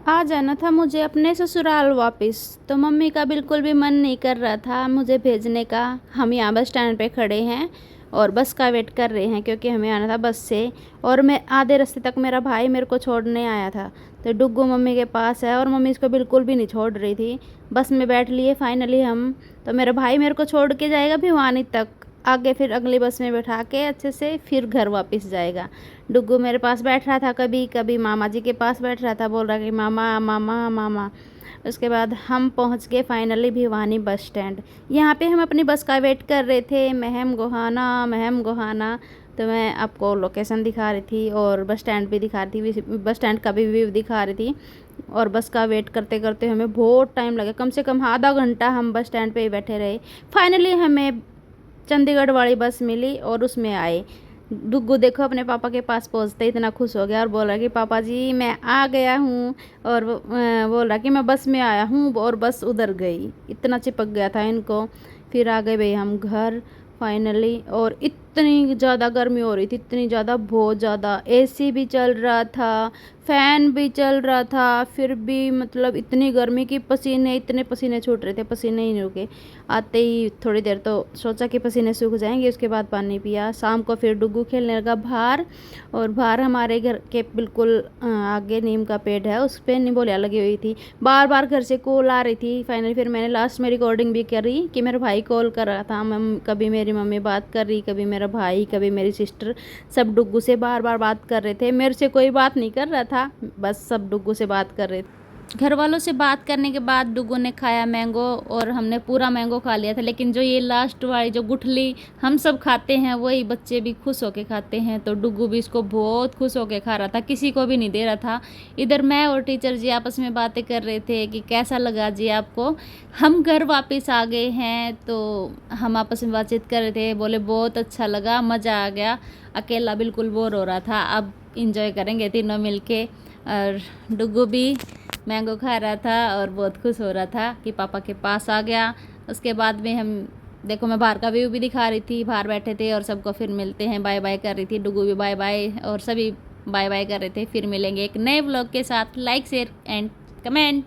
आ जाना था मुझे अपने ससुराल वापस, तो मम्मी का बिल्कुल भी मन नहीं कर रहा था मुझे भेजने का। हम यहाँ बस स्टैंड पे खड़े हैं और बस का वेट कर रहे हैं क्योंकि हमें आना था बस से। और मैं आधे रास्ते तक मेरा भाई मेरे को छोड़ने आया था, तो डुग्गू मम्मी के पास है और मम्मी इसको बिल्कुल भी नहीं छोड़ रही थी। बस में बैठ लिए फाइनली हम। तो मेरा भाई मेरे को छोड़ के जाएगा भिवानी तक, आगे फिर अगली बस में बैठा के अच्छे से फिर घर वापस जाएगा। डुग्गू मेरे पास बैठ रहा था, कभी कभी मामा जी के पास बैठ रहा था, बोल रहा कि मामा मामा मामा। उसके बाद हम पहुंच गए फाइनली भिवानी बस स्टैंड। यहाँ पे हम अपनी बस का वेट कर रहे थे, महम गोहाना महम गोहाना। तो मैं आपको लोकेशन दिखा रही थी और बस स्टैंड भी दिखा रही थी, बस स्टैंड का भी व्यू दिखा रही थी। और बस का वेट करते करते हमें बहुत टाइम लगा, कम से कम आधा घंटा हम बस स्टैंड पे ही बैठे रहे। फाइनली हमें चंडीगढ़ वाली बस मिली और उसमें आए। डुग्गू देखो अपने पापा के पास पहुंचते इतना खुश हो गया और बोल रहा कि पापा जी मैं आ गया हूँ। और बोल रहा कि मैं बस में आया हूँ और बस उधर गई, इतना चिपक गया था इनको। फिर आ गए भाई हम घर फाइनली। और इतनी ज़्यादा गर्मी हो रही थी, इतनी ज़्यादा, बहुत ज़्यादा। एसी भी चल रहा था, फ़ैन भी चल रहा था, फिर भी मतलब इतनी गर्मी की पसीने, इतने पसीने छूट रहे थे, पसीने ही नहीं रुके। आते ही थोड़ी देर तो सोचा कि पसीने सूख जाएंगे, उसके बाद पानी पिया। शाम को फिर डुग्गू खेलने लगा बाहर। और बाहर हमारे घर के बिल्कुल आगे नीम का पेड़ है, उस पर निम्बोलिया लगी हुई थी। बार बार घर से कॉल आ रही थी। फाइनली फिर मैंने लास्ट में रिकॉर्डिंग भी करी कि मेरा भाई कॉल कर रहा था। कभी मेरी मम्मी बात कर रही, कभी मेरा भाई, कभी मेरी सिस्टर, सब डुग्गू से बार बार बात कर रहे थे। मेरे से कोई बात नहीं कर रहा था, बस सब डुग्गू से बात कर रहे थे। घर वालों से बात करने के बाद डुग्गू ने खाया मैंगो और हमने पूरा मैंगो खा लिया था। लेकिन जो ये लास्ट वाली जो गुठली हम सब खाते हैं वही बच्चे भी खुश होके खाते हैं, तो डुग्गू भी इसको बहुत खुश होके खा रहा था, किसी को भी नहीं दे रहा था। इधर मैं और टीचर जी आपस में बातें कर रहे थे कि कैसा लगा जी आपको। हम घर वापस आ गए हैं तो हम आपस में बातचीत कर रहे थे, बोले बहुत अच्छा लगा, मज़ा आ गया, अकेला बिल्कुल बोर हो रहा था, अब इंजॉय करेंगे तीनों मिलके। और डुग्गू भी मैंगो खा रहा था और बहुत खुश हो रहा था कि पापा के पास आ गया। उसके बाद में हम देखो मैं बाहर का व्यू भी दिखा रही थी, बाहर बैठे थे और सबको फिर मिलते हैं बाय बाय कर रही थी। डुगू भी बाय बाय और सभी बाय बाय कर रहे थे। फिर मिलेंगे एक नए व्लॉग के साथ। Like share and comment.